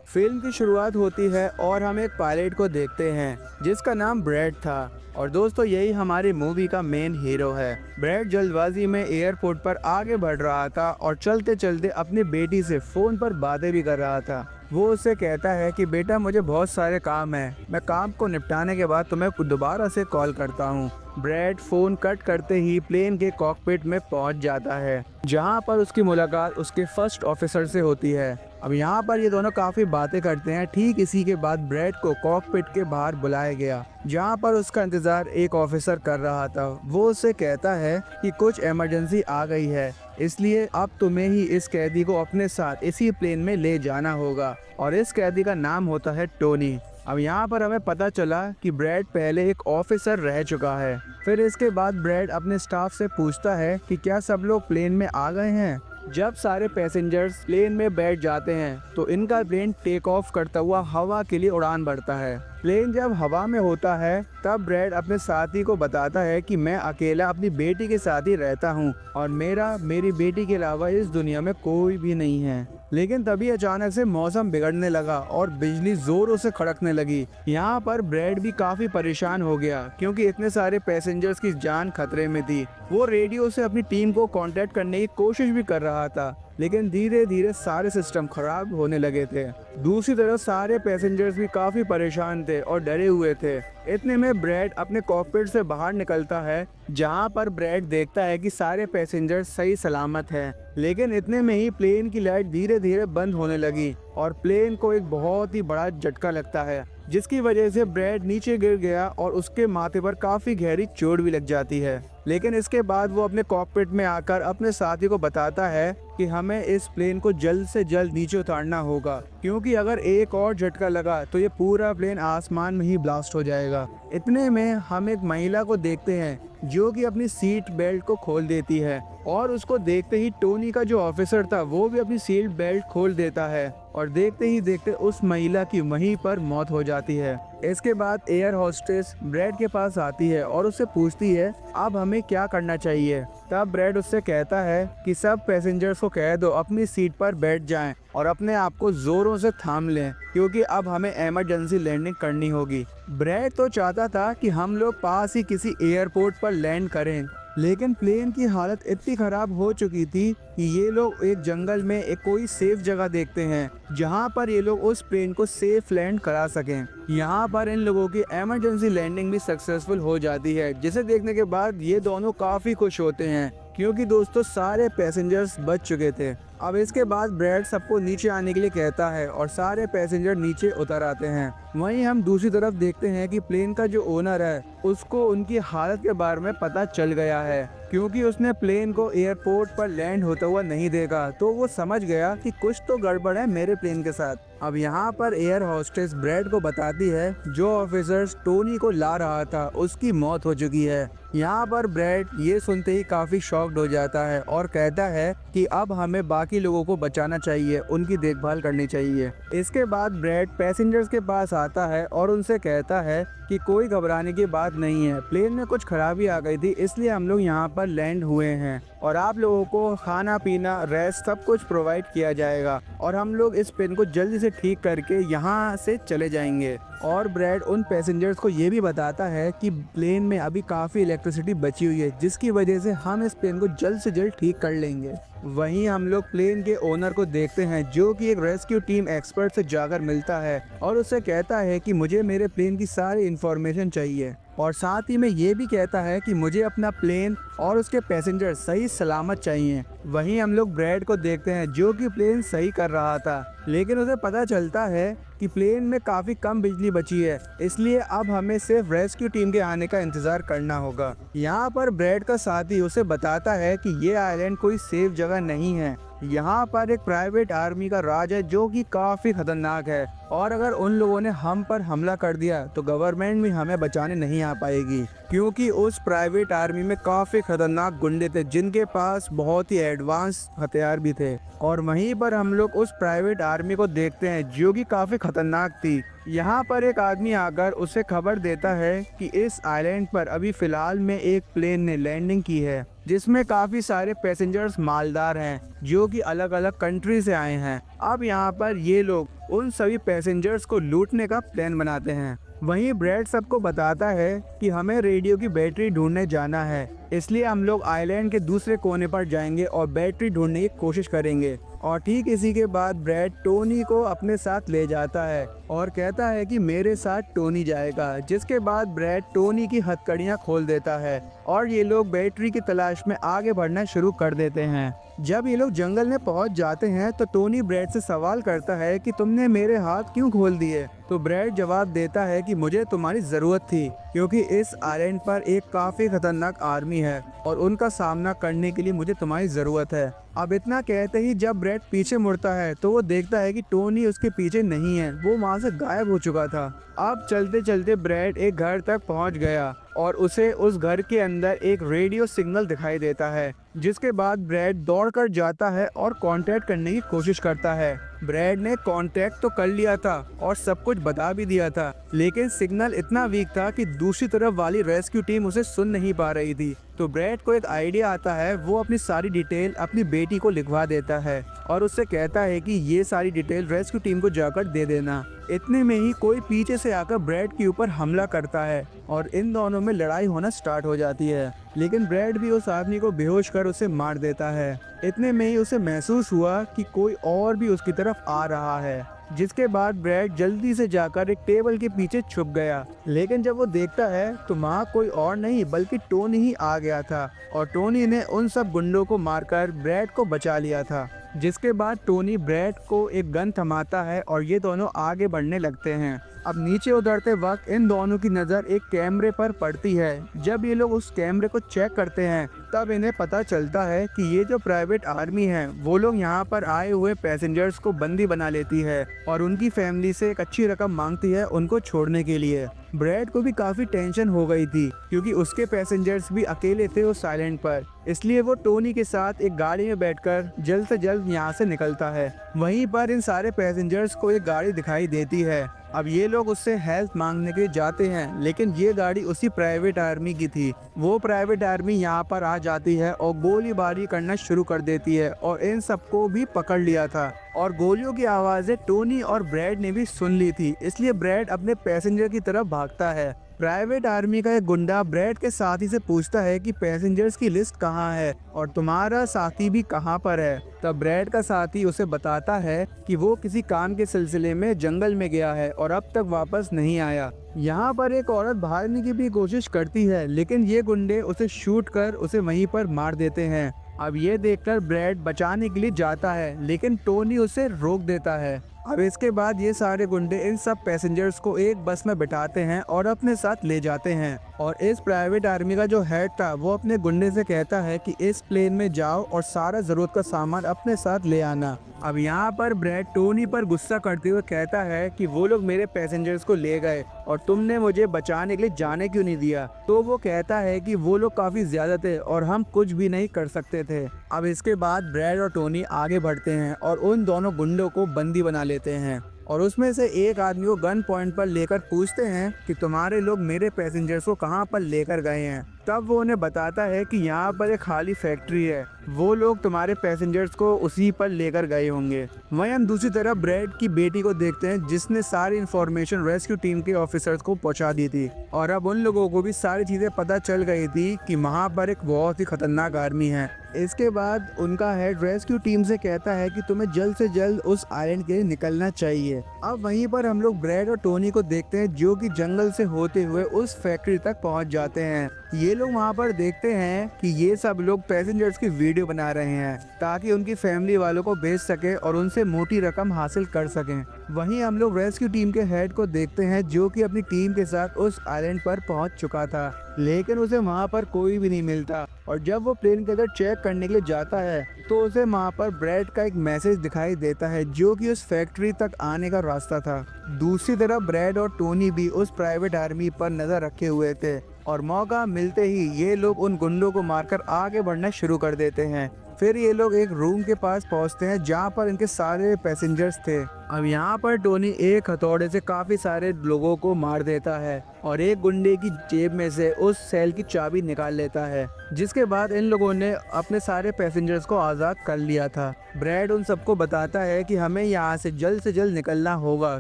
Film की शुरुआत होती है और हम एक पायलट को देखते हैं जिसका नाम ब्रैड था। और दोस्तों यही हमारी मूवी का मेन हीरो है। ब्रैड जल्दबाजी में एयरपोर्ट पर आगे बढ़ रहा था और चलते चलते अपनी बेटी से फोन पर बातें भी कर रहा था। वो उससे कहता है कि बेटा मुझे बहुत सारे काम है, मैं काम को निपटाने के बाद तुम्हें दोबारा से कॉल करता हूँ। ब्रैड फोन कट करते ही प्लेन के कॉकपिट में पहुंच जाता है जहां पर उसकी मुलाकात उसके फर्स्ट ऑफिसर से होती है। अब यहाँ पर ये दोनों काफी बातें करते हैं। ठीक इसी के बाद ब्रैड को कॉकपिट के बाहर बुलाया गया जहाँ पर उसका इंतजार एक ऑफिसर कर रहा था। वो उससे कहता है कि कुछ इमरजेंसी आ गई है, इसलिए अब तुम्हें ही इस कैदी को अपने साथ इसी प्लेन में ले जाना होगा। और इस कैदी का नाम होता है टोनी। अब यहाँ पर हमें पता चला कि ब्रैड पहले एक ऑफिसर रह चुका है। फिर इसके बाद ब्रैड अपने स्टाफ से पूछता है कि क्या सब लोग प्लेन में आ गए हैं। जब सारे पैसेंजर्स प्लेन में बैठ जाते हैं तो इनका प्लेन टेक ऑफ करता हुआ हवा के लिए उड़ान भरता है। प्लेन जब हवा में होता है तब ब्रैड अपने साथी को बताता है कि मैं अकेला अपनी बेटी के साथ ही रहता हूँ और मेरी बेटी के अलावा इस दुनिया में कोई भी नहीं है। लेकिन तभी अचानक से मौसम बिगड़ने लगा और बिजली जोरों से खड़कने लगी। यहाँ पर ब्रैड भी काफी परेशान हो गया क्योंकि इतने सारे पैसेंजर्स की जान खतरे में थी। वो रेडियो से अपनी टीम को कांटेक्ट करने की कोशिश भी कर रहा था, लेकिन धीरे धीरे सारे सिस्टम खराब होने लगे थे। दूसरी तरफ सारे पैसेंजर्स भी काफी परेशान थे और डरे हुए थे। इतने में ब्रैड अपने कॉकपिट से बाहर निकलता है जहां पर ब्रैड देखता है कि सारे पैसेंजर सही सलामत हैं। लेकिन इतने में ही प्लेन की लाइट धीरे धीरे बंद होने लगी और प्लेन को एक बहुत ही बड़ा झटका लगता है जिसकी वजह से ब्रैड नीचे गिर गया और उसके माथे पर काफी गहरी चोट भी लग जाती है। लेकिन इसके बाद वो अपने कॉकपिट में आकर अपने साथी को बताता है कि हमें इस प्लेन को जल्द से जल्द नीचे उतारना होगा क्योंकि अगर एक और झटका लगा तो ये पूरा प्लेन आसमान में ही ब्लास्ट हो जाएगा। इतने में हम एक महिला को देखते हैं जो कि अपनी सीट बेल्ट को खोल देती है और उसको देखते ही टोनी का जो ऑफिसर था वो भी अपनी सीट बेल्ट खोल देता है और देखते ही देखते उस महिला की वहीं पर मौत हो जाती है। इसके बाद एयर होस्टेस ब्रैड के पास आती है और उससे पूछती है अब हमें क्या करना चाहिए। तब ब्रैड उससे कहता है कि सब पैसेंजर्स को कह दो अपनी सीट पर बैठ जाएं और अपने आप को जोरों से थाम लें क्योंकि अब हमें इमरजेंसी लैंडिंग करनी होगी। ब्रैड तो चाहता था कि हम लोग पास ही किसी एयरपोर्ट पर लैंड करें, लेकिन प्लेन की हालत इतनी खराब हो चुकी थी कि ये लोग एक जंगल में एक कोई सेफ जगह देखते हैं जहां पर ये लोग उस प्लेन को सेफ लैंड करा सकें। यहाँ पर इन लोगों की इमरजेंसी लैंडिंग भी सक्सेसफुल हो जाती है जिसे देखने के बाद ये दोनों काफी खुश होते हैं क्योंकि दोस्तों सारे पैसेंजर्स बच चुके थे। अब इसके बाद ब्रैड सबको नीचे आने के लिए कहता है और सारे पैसेंजर नीचे उतर आते हैं। वहीं हम दूसरी तरफ देखते हैं कि प्लेन का जो ओनर है उसको उनकी हालत के बारे में पता चल गया है क्योंकि उसने प्लेन को एयरपोर्ट पर लैंड होता हुआ नहीं देखा, तो वो समझ गया कि कुछ तो गड़बड़ है मेरे प्लेन के साथ। अब यहाँ पर एयर होस्टेस ब्रैड को बताती है जो ऑफिसर टोनी को ला रहा था उसकी मौत हो चुकी है। यहाँ पर ब्रैड ये सुनते ही काफी शॉक्ड हो जाता है और कहता है कि अब हमें बाकी लोगों को बचाना चाहिए, उनकी देखभाल करनी चाहिए। इसके बाद ब्रैड पैसेंजर्स के पास आता है और उनसे कहता है कि कोई घबराने की बात नहीं है, प्लेन में कुछ खराबी आ गई थी इसलिए हम लोग यहाँ पर लैंड हुए हैं और आप लोगों को खाना पीना रेस्ट सब कुछ प्रोवाइड किया जाएगा और हम लोग इस प्लेन को जल्दी से ठीक करके यहाँ से चले जाएंगे। और ब्रैड उन पैसेंजर्स को ये भी बताता है कि प्लेन में अभी काफ़ी इलेक्ट्रिसिटी बची हुई है जिसकी वजह से हम इस प्लेन को जल्द से जल्द ठीक कर लेंगे। वहीं हम लोग प्लेन के ओनर को देखते हैं जो कि एक रेस्क्यू टीम एक्सपर्ट से जाकर मिलता है और उससे कहता है कि मुझे मेरे प्लेन की सारी इन्फॉर्मेशन चाहिए और साथ ही में ये भी कहता है कि मुझे अपना प्लेन और उसके पैसेंजर सही सलामत चाहिए। वहीं हम लोग ब्रैड को देखते हैं जो कि प्लेन सही कर रहा था, लेकिन उसे पता चलता है कि प्लेन में काफ़ी कम बिजली बची है इसलिए अब हमें सिर्फ रेस्क्यू टीम के आने का इंतज़ार करना होगा। यहाँ पर ब्रैड का साथी उसे बताता है कि ये आइलैंड कोई सेफ जगह नहीं है, यहाँ पर एक प्राइवेट आर्मी का राज है जो कि काफ़ी खतरनाक है और अगर उन लोगों ने हम पर हमला कर दिया तो गवर्नमेंट भी हमें बचाने नहीं आ पाएगी क्योंकि उस प्राइवेट आर्मी में काफ़ी खतरनाक गुंडे थे जिनके पास बहुत ही एडवांस हथियार भी थे। और वहीं पर हम लोग उस प्राइवेट आर्मी को देखते हैं जो कि काफ़ी खतरनाक थी यहाँ पर एक आदमी आकर उसे खबर देता है कि इस आइलैंड पर अभी फिलहाल में एक प्लेन ने लैंडिंग की है जिसमें काफी सारे पैसेंजर्स मालदार हैं जो कि अलग अलग कंट्री से आए हैं। अब यहाँ पर ये लोग उन सभी पैसेंजर्स को लूटने का प्लान बनाते हैं। वहीं ब्रैड सबको बताता है कि हमें रेडियो की बैटरी ढूंढने जाना है, इसलिए हम लोग आइलैंड के दूसरे कोने पर जाएंगे और बैटरी ढूंढने की कोशिश करेंगे। और ठीक इसी के बाद ब्रैड टोनी को अपने साथ ले जाता है और कहता है कि मेरे साथ टोनी जाएगा, जिसके बाद ब्रैड टोनी की हथकड़ियां खोल देता है और ये लोग बैटरी की तलाश में आगे बढ़ना शुरू कर देते हैं। जब ये लोग जंगल में पहुंच जाते हैं तो टोनी ब्रैड से सवाल करता है कि तुमने मेरे हाथ क्यों खोल दिए। तो ब्रैड जवाब देता है कि मुझे तुम्हारी जरूरत थी क्योंकि इस आइलैंड पर एक काफी खतरनाक आर्मी है और उनका सामना करने के लिए मुझे तुम्हारी जरूरत है। अब इतना कहते ही जब ब्रैड पीछे मुड़ता है तो वो देखता है कि टोनी उसके पीछे नहीं है, वो वहाँ से गायब हो चुका था। अब चलते चलते ब्रैड एक घर तक पहुँच गया और उसे उस घर के अंदर एक रेडियो सिग्नल दिखाई देता है, जिसके बाद ब्रैड दौड़कर जाता है और कांटेक्ट करने की कोशिश करता है। ब्रैड ने कांटेक्ट तो कर लिया था और सब कुछ बता भी दिया था, लेकिन सिग्नल इतना वीक था कि दूसरी तरफ वाली रेस्क्यू टीम उसे सुन नहीं पा रही थी। तो ब्रैड को एक आइडिया आता है, वो अपनी सारी डिटेल अपनी बेटी को लिखवा देता है और उससे कहता है कि ये सारी डिटेल रेस्क्यू टीम को जाकर दे देना। इतने में ही कोई पीछे से आकर ब्रैड के ऊपर हमला करता है और इन दोनों में लड़ाई होना स्टार्ट हो जाती है, लेकिन ब्रैड भी उस आदमी को बेहोश कर उसे मार देता है। इतने में ही उसे महसूस हुआ कि कोई और भी उसकी तरफ आ रहा है, जिसके बाद ब्रैड जल्दी से जाकर एक टेबल के पीछे छुप गया। लेकिन जब वो देखता है तो वहाँ कोई और नहीं बल्कि टोनी ही आ गया था और टोनी ने उन सब गुंडों को मारकर ब्रैड को बचा लिया था। जिसके बाद टोनी ब्रैड को एक गन थमाता है और ये दोनों आगे बढ़ने लगते हैं। अब नीचे उतरते वक्त इन दोनों की नज़र एक कैमरे पर पड़ती है। जब ये लोग उस कैमरे को चेक करते हैं तब इन्हें पता चलता है कि ये जो प्राइवेट आर्मी है वो लोग यहाँ पर आए हुए पैसेंजर्स को बंदी बना लेती है और उनकी फैमिली से एक अच्छी रकम मांगती है उनको छोड़ने के लिए। ब्रैड को भी काफी टेंशन हो गई थी क्योंकि उसके पैसेंजर्स भी अकेले थे उस आइलैंड पर, इसलिए वो टोनी के साथ एक गाड़ी में बैठकर जल्द से जल्द यहाँ से निकलता है। वहीं पर इन सारे पैसेंजर्स को एक गाड़ी दिखाई देती है। अब ये लोग उससे हेल्प मांगने के लिए जाते हैं, लेकिन ये गाड़ी उसी प्राइवेट आर्मी की थी। वो प्राइवेट आर्मी यहाँ पर आ जाती है और गोलीबारी करना शुरू कर देती है और इन सबको भी पकड़ लिया था और गोलियों की आवाज़ें टोनी और ब्रैड ने भी सुन ली थी, इसलिए ब्रैड अपने पैसेंजर की तरफ भागता है। प्राइवेट आर्मी का एक गुंडा ब्रैड के साथी से पूछता है कि पैसेंजर्स की लिस्ट कहाँ है और तुम्हारा साथी भी कहाँ पर है। तब ब्रैड का साथी उसे बताता है कि वो किसी काम के सिलसिले में जंगल में गया है और अब तक वापस नहीं आया। यहाँ पर एक औरत भागने की भी कोशिश करती है, लेकिन ये गुंडे उसे शूट कर उसे वहीं पर मार देते हैं। अब ये देखकर ब्रैड बचाने के लिए जाता है, लेकिन टोनी उसे रोक देता है। अब इसके बाद ये सारे गुंडे इन सब पैसेंजर्स को एक बस में बिठाते हैं और अपने साथ ले जाते हैं और इस प्राइवेट आर्मी का जो हेड था वो अपने गुंडे से कहता है कि इस प्लेन में जाओ और सारा जरूरत का सामान अपने साथ ले आना। अब यहाँ पर ब्रैड टोनी पर गुस्सा करते हुए कहता है कि वो लोग मेरे पैसेंजर्स को ले गए और तुमने मुझे बचाने के लिए जाने क्यों नहीं दिया। तो वो कहता है कि वो लोग काफी ज्यादा थे और हम कुछ भी नहीं कर सकते थे। अब इसके बाद ब्रैड और टोनी आगे बढ़ते हैं और उन दोनों गुंडों को बंदी बना लेते हैं और उसमें से एक आदमी को गन पॉइंट पर लेकर पूछते हैं कि तुम्हारे लोग मेरे पैसेंजर्स को कहां पर लेकर गए हैं। तब वो उन्हें बताता है कि यहाँ पर एक खाली फैक्ट्री है, वो लोग तुम्हारे पैसेंजर्स को उसी पर लेकर गए होंगे। वहीं हम दूसरी तरफ ब्रैड की बेटी को देखते हैं जिसने सारी इन्फॉर्मेशन रेस्क्यू टीम के ऑफिसर्स को पहुंचा दी थी और अब उन लोगों को भी सारी चीजें पता चल गई थी कि वहाँ पर एक बहुत ही खतरनाक आर्मी है। इसके बाद उनका हेड रेस्क्यू टीम से कहता है कि तुम्हें जल्द से जल्द उस आइलैंड के लिए निकलना चाहिए। अब वहीं पर हम लोग ब्रैड और टोनी को देखते हैं जो कि जंगल से होते हुए उस फैक्ट्री तक पहुंच जाते हैं। ये लोग वहाँ पर देखते हैं कि ये सब लोग पैसेंजर्स की वीडियो बना रहे हैं ताकि उनकी फैमिली वालों को भेज सके और उनसे मोटी रकम हासिल कर सकें। वहीं हम लोग रेस्क्यू टीम के हेड को देखते हैं जो कि अपनी टीम के साथ उस आइलैंड पर पहुंच चुका था, लेकिन उसे वहां पर कोई भी नहीं मिलता और जब वो प्लेन के अंदर चेक करने के लिए जाता है तो उसे वहां पर ब्रैड का एक मैसेज दिखाई देता है जो कि उस फैक्ट्री तक आने का रास्ता था। दूसरी तरफ ब्रैड और टोनी भी उस प्राइवेट आर्मी पर नजर रखे हुए थे और मौका मिलते ही ये लोग उन गुंडों को मारकर आगे बढ़ना शुरू कर देते हैं। फिर ये लोग एक रूम के पास पहुंचते हैं जहां पर इनके सारे पैसेंजर्स थे। अब यहाँ पर टोनी एक हथौड़े से काफी सारे लोगों को मार देता है और एक गुंडे की जेब में से उस सेल की चाबी निकाल लेता है, जिसके बाद इन लोगों ने अपने सारे पैसेंजर्स को आज़ाद कर लिया था। ब्रैड उन सबको बताता है कि हमें यहाँ से जल्द निकलना होगा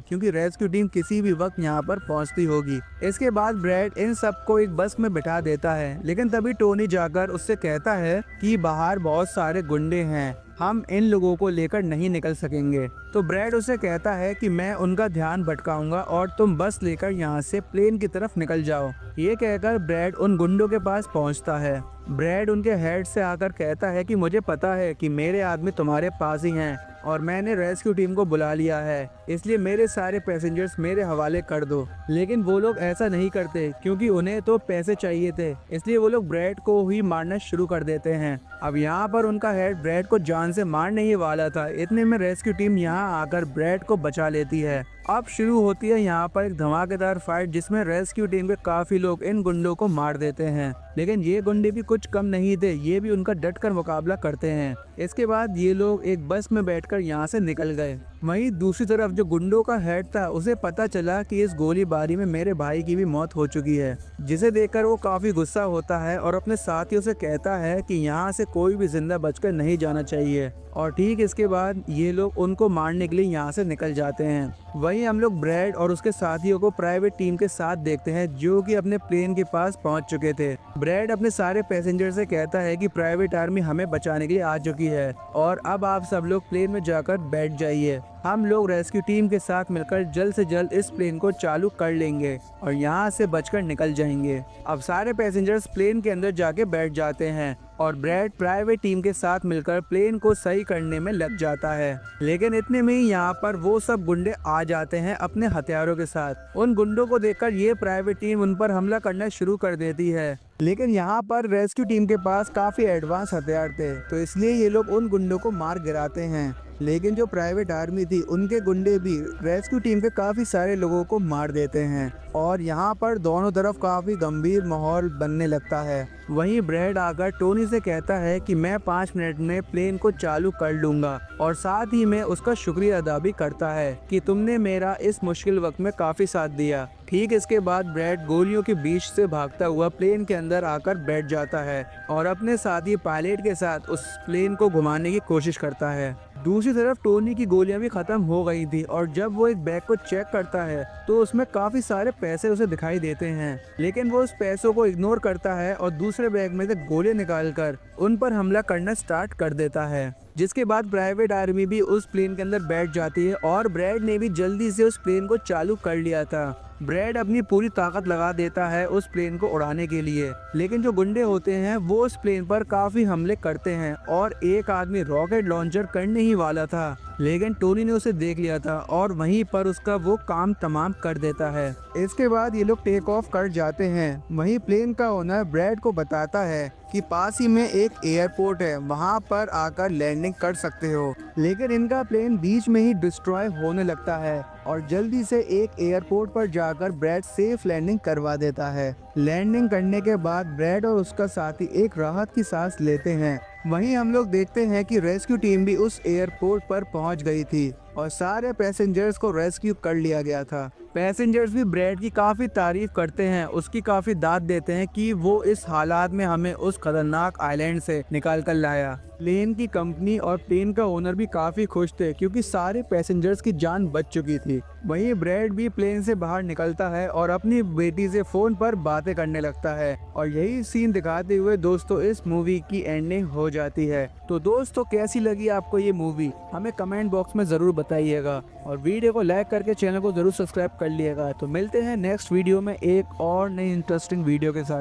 क्योंकि रेस्क्यू टीम किसी भी वक्त यहाँ पर पहुँचती होगी। इसके बाद ब्रैड इन सबको एक बस में बिठा देता है, लेकिन तभी टोनी जाकर उससे कहता है कि बाहर बहुत सारे गुंडे हैं, हम इन लोगों को लेकर नहीं निकल सकेंगे। तो ब्रैड उसे कहता है कि मैं उनका ध्यान भटकाऊंगा और तुम बस लेकर यहाँ से प्लेन की तरफ निकल जाओ। ये कहकर ब्रैड उन गुंडों के पास पहुँचता है। ब्रैड उनके हेड से आकर कहता है कि मुझे पता है कि मेरे आदमी तुम्हारे पास ही हैं और मैंने रेस्क्यू टीम को बुला लिया है, इसलिए मेरे सारे पैसेंजर्स मेरे हवाले कर दो। लेकिन वो लोग ऐसा नहीं करते क्योंकि उन्हें तो पैसे चाहिए थे, इसलिए वो लोग ब्रैड को ही मारना शुरू कर देते हैं। अब यहाँ पर उनका हेड ब्रैड को जान से मारने ही वाला था, इतने में रेस्क्यू टीम यहाँ आकर ब्रैड को बचा लेती है। अब शुरू होती है यहाँ पर एक धमाकेदार फाइट जिसमें रेस्क्यू टीम के काफी लोग इन गुंडों को मार देते हैं, लेकिन ये गुंडे भी कुछ कम नहीं थे, ये भी उनका डटकर मुकाबला करते हैं। इसके बाद ये लोग एक बस में बैठकर यहाँ से निकल गए। वहीं दूसरी तरफ जो गुंडों का हेड था उसे पता चला कि इस गोलीबारी में मेरे भाई की भी मौत हो चुकी है, जिसे देखकर वो काफी गुस्सा होता है और अपने साथियों से कहता है कि यहाँ से कोई भी जिंदा बचकर नहीं जाना चाहिए। और ठीक इसके बाद ये लोग उनको मारने के लिए यहाँ से निकल जाते हैं। वहीं हम लोग ब्रैड और उसके साथियों को प्राइवेट टीम के साथ देखते हैं जो कि अपने प्लेन के पास पहुंच चुके थे। ब्रैड अपने सारे पैसेंजर से कहता है कि प्राइवेट आर्मी हमें बचाने के लिए आ चुकी है और अब आप सब लोग प्लेन में जाकर बैठ जाइए। हम लोग रेस्क्यू टीम के साथ मिलकर जल्द से जल्द इस प्लेन को चालू कर लेंगे और यहाँ से बचकर निकल जाएंगे। अब सारे पैसेंजर्स प्लेन के अंदर जाके बैठ जाते हैं और ब्रैड प्राइवेट टीम के साथ मिलकर प्लेन को सही करने में लग जाता है। लेकिन इतने में ही यहाँ पर वो सब गुंडे आ जाते हैं अपने हथियारों के साथ। उन गुंडों को देखकर ये प्राइवेट टीम उन पर हमला करना शुरू कर देती है, लेकिन यहाँ पर रेस्क्यू टीम के पास काफी एडवांस हथियार थे, तो इसलिए ये लोग उन गुंडों को मार गिराते हैं। लेकिन जो प्राइवेट आर्मी थी उनके गुंडे भी रेस्क्यू टीम के काफी सारे लोगों को मार देते हैं और यहाँ पर दोनों तरफ काफी गंभीर माहौल बनने लगता है। वहीं ब्रैड आकर टोनी से कहता है कि मैं 5 मिनट में प्लेन को चालू कर लूंगा और साथ ही में उसका शुक्रिया अदा भी करता है कि तुमने मेरा इस मुश्किल वक्त में काफी साथ दिया। ठीक इसके बाद ब्रैड गोलियों के बीच से भागता हुआ प्लेन के अंदर आकर बैठ जाता है और अपने साथी पायलट के साथ उस प्लेन को घुमाने की कोशिश करता है। दूसरी तरफ टोनी की गोलियां भी खत्म हो गई थी और जब वो एक बैग को चेक करता है तो उसमें काफी सारे पैसे उसे दिखाई देते हैं, लेकिन वो उस पैसों को इग्नोर करता है और दूसरे बैग में से गोलियां निकालकर उन पर हमला करना स्टार्ट कर देता है। जिसके बाद प्राइवेट आर्मी भी उस प्लेन के अंदर बैठ जाती है और ब्रैड ने भी जल्दी से उस प्लेन को चालू कर लिया था। ब्रैड अपनी पूरी ताकत लगा देता है उस प्लेन को उड़ाने के लिए, लेकिन जो गुंडे होते हैं वो उस प्लेन पर काफी हमले करते हैं और एक आदमी रॉकेट लॉन्चर करने ही वाला था, लेकिन टोनी ने उसे देख लिया था और वहीं पर उसका वो काम तमाम कर देता है। इसके बाद ये लोग टेक ऑफ कर जाते हैं। वहीं प्लेन का ओनर ब्रैड को बताता है कि पास ही में एक एयरपोर्ट है, वहां पर आकर लैंडिंग कर सकते हो, लेकिन इनका प्लेन बीच में ही डिस्ट्रॉय होने लगता है और जल्दी से एक एयरपोर्ट पर जाकर ब्रैड सेफ लैंडिंग करवा देता है। लैंडिंग करने के बाद ब्रैड और उसका साथी एक राहत की सांस लेते हैं। वहीं हम लोग देखते हैं कि रेस्क्यू टीम भी उस एयरपोर्ट पर पहुंच गई थी और सारे पैसेंजर्स को रेस्क्यू कर लिया गया था। पैसेंजर्स भी ब्रैड की काफ़ी तारीफ करते हैं, उसकी काफ़ी दाद देते हैं कि वो इस हालात में हमें उस खतरनाक आइलैंड से निकाल कर लाया। प्लेन की कंपनी और प्लेन का ओनर भी काफ़ी खुश थे क्योंकि सारे पैसेंजर्स की जान बच चुकी थी। वहीं ब्रैड भी प्लेन से बाहर निकलता है और अपनी बेटी से फ़ोन पर बातें करने लगता है और यही सीन दिखाते हुए दोस्तों इस मूवी की एंडिंग हो जाती है। तो दोस्तों कैसी लगी आपको ये मूवी हमें कमेंट बॉक्स में ज़रूर बताइएगा और वीडियो को लाइक करके चैनल को ज़रूर सब्सक्राइब कर लिएगा। तो मिलते हैं नेक्स्ट वीडियो में एक और नई इंटरेस्टिंग वीडियो के साथ।